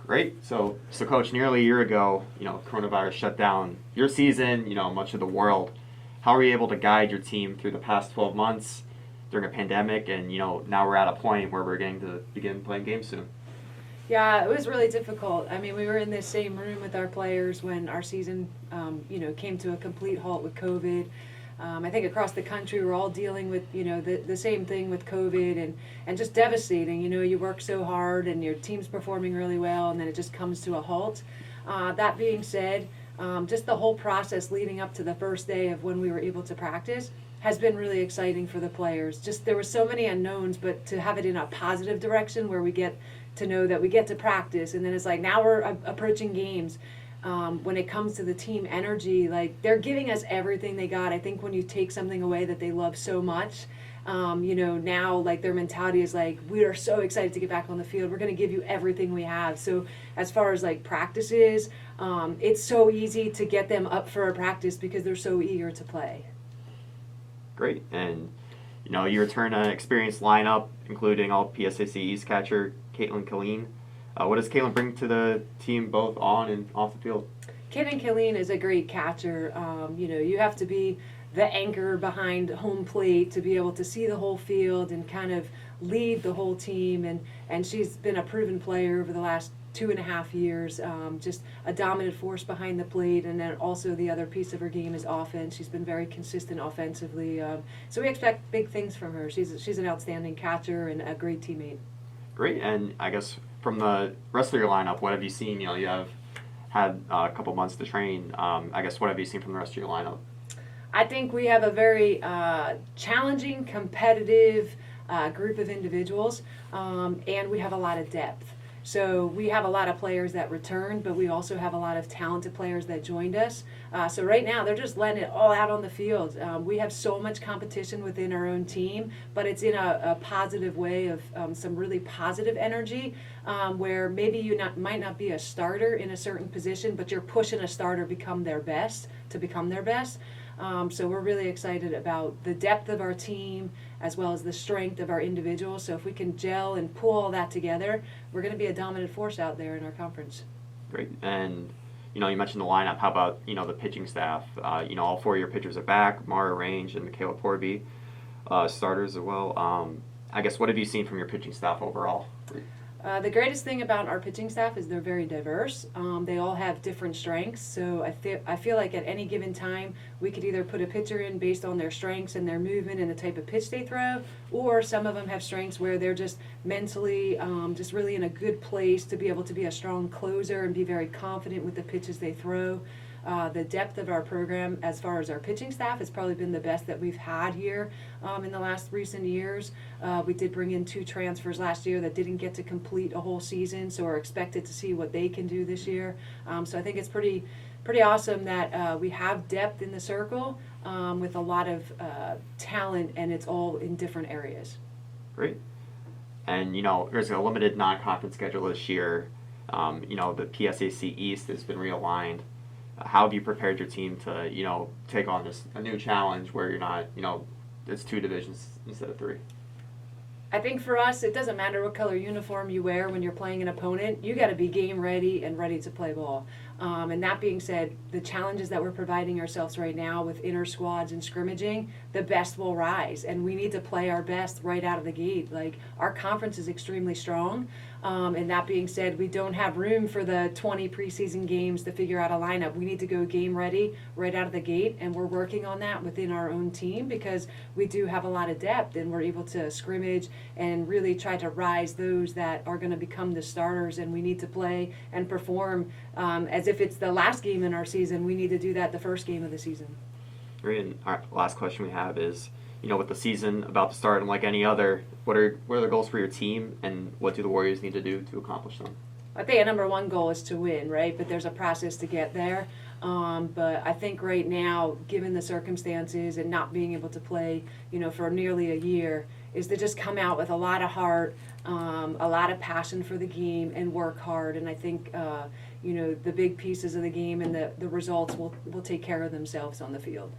Great. So Coach, nearly a year ago, coronavirus shut down your season, much of the world. How were you able to guide your team through the past 12 months during a pandemic? And, now we're at a point where we're getting to begin playing games soon. Yeah, it was really difficult. I mean, we were in this same room with our players when our season, came to a complete halt with COVID. I think across the country, we're all dealing with, the same thing with COVID and just devastating. You work so hard and your team's performing really well, and then it just comes to a halt. That being said, just the whole process leading up to the first day of when we were able to practice has been really exciting for the players. Just there were so many unknowns, but to have it in a positive direction where we get to know that we get to practice, and then it's like now we're approaching games. When it comes to the team energy, like they're giving us everything they got. I think when you take something away that they love so much, now like their mentality is like, we are so excited to get back on the field. We're going to give you everything we have. So as far as like practices, it's so easy to get them up for a practice because they're so eager to play. Great. And, you return an experienced lineup, including all PSAC East catcher Caitlin Killeen. What does Caitlin bring to the team both on and off the field? Caitlin Killeen is a great catcher. You have to be the anchor behind home plate to be able to see the whole field and kind of lead the whole team. And she's been a proven player over the last 2.5 years, just a dominant force behind the plate. And then also the other piece of her game is offense. She's been very consistent offensively. So we expect big things from her. She's an outstanding catcher and a great teammate. Great. And I guess from the rest of your lineup, what have you seen? You have had a couple months to train. I guess what have you seen from the rest of your lineup? I think we have a very challenging, competitive group of individuals, and we have a lot of depth. So we have a lot of players that returned, but we also have a lot of talented players that joined us. So right now, they're just letting it all out on the field. We have so much competition within our own team, but it's in a positive way of some really positive energy, where maybe might not be a starter in a certain position, but you're pushing a starter to become their best. So we're really excited about the depth of our team as well as the strength of our individuals. So if we can gel and pull all that together, we're going to be a dominant force out there in our conference. Great. And, you mentioned the lineup. How about, the pitching staff? All four of your pitchers are back, Mara Range and Michaela Porby, starters as well. I guess what have you seen from your pitching staff overall? The greatest thing about our pitching staff is they're very diverse. They all have different strengths, so I feel like at any given time we could either put a pitcher in based on their strengths and their movement and the type of pitch they throw, or some of them have strengths where they're just mentally just really in a good place to be able to be a strong closer and be very confident with the pitches they throw. The depth of our program as far as our pitching staff has probably been the best that we've had here in the last recent years. We did bring in 2 transfers last year that didn't get to complete a whole season, so we're expected to see what they can do this year. So I think it's pretty awesome that we have depth in the circle with a lot of talent, and it's all in different areas. Great. And, there's a limited non-conference schedule this year. The PSAC East has been realigned. How have you prepared your team to, take on a new challenge where you're not, it's 2 divisions instead of 3? I think for us, it doesn't matter what color uniform you wear when you're playing an opponent. You got to be game ready and ready to play ball. And that being said, the challenges that we're providing ourselves right now with inter squads and scrimmaging, the best will rise, and we need to play our best right out of the gate. Like, our conference is extremely strong. And that being said, we don't have room for the 20 preseason games to figure out a lineup. We need to go game ready right out of the gate, and we're working on that within our own team because we do have a lot of depth, and we're able to scrimmage and really try to rise those that are going to become the starters, and we need to play and perform as if it's the last game in our season. We need to do that the first game of the season. Great. And our last question we have is, with the season about to start and like any other, what are the goals for your team, and what do the Warriors need to do to accomplish them? I think a number one goal is to win, right? But there's a process to get there. But I think right now, given the circumstances and not being able to play, for nearly a year, is to just come out with a lot of heart, a lot of passion for the game, and work hard. And I think, the big pieces of the game and the results will take care of themselves on the field.